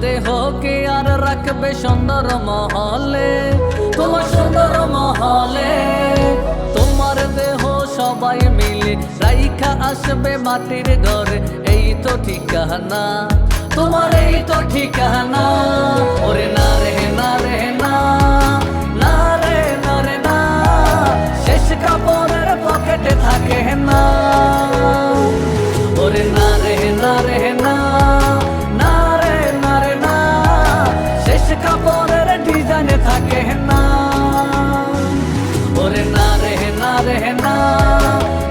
দেহকে আর রাখবে সুন্দর মহলে, তোমার সুন্দর মহলে। তোমার দেহ সবাই মিলে রাইখা আসবে মাটির ঘরে, এই তো ঠিকানা তোমার, এই তো ঠিকানা। ওরে না রে না রে না, না রে না রে না, শেষ কাপড়ের পকেটে থাকে না। ওরে না রে না রে না, না রে না রে না, শেষ কাপড়ের ডিজাইনে থাকে না। ওরে না রে না রে না,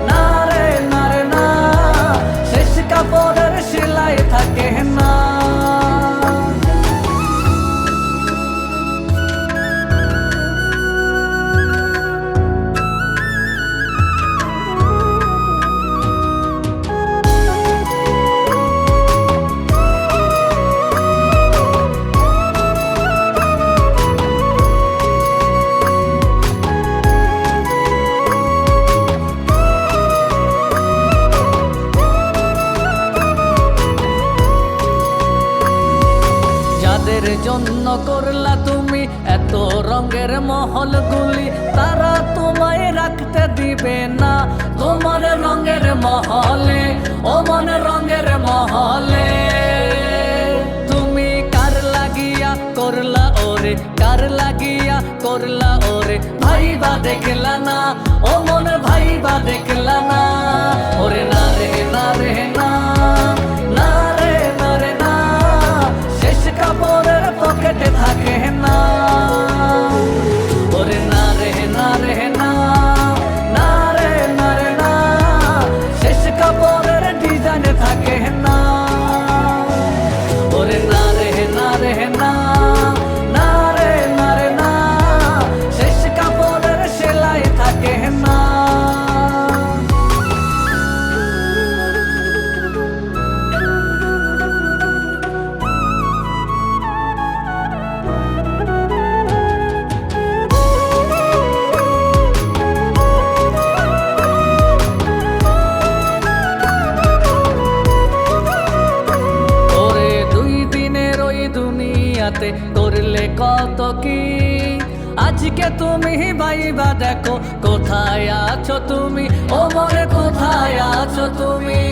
না রে না রে না, শেষ কাপড়ের সেলাই থাকে না। যাদের জন্য করলা তুমি এত রঙের মহলগুলি, তারা তোমায় রাখতে দিবে না তোমার রঙের মহলে, ও মন রঙের মহলে। তুমি কার লাগিয়া করলা ওরে, কার লাগিয়া করলা ওরে, ভাইবা দেখলা না, ও মন ভাইবা দেখলা না। ওরে না রে না রে না, না রে না রে না, শেষ কাপড়ের পকেটে থাকে না। ওরে না রে না রে না, না রে না রে না, শেষ কাপড়ের ডিজাইনে থাকে না। ওরে না রে না রে না, না রে না রে না, শেষ কাপড়ের সেলাই থাকে না। করলে কত কি, আজকে তুমি ভাইবা দেখো কোথায় আছো তুমি, ও মনে কোথায় আছো তুমি।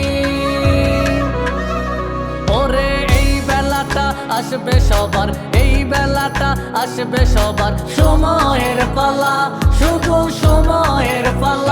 ওরে এই বেলাটা আসবে সবার, এই বেলাটা আসবে সবার, সময়ের পালা শুধু সময়ের পালা।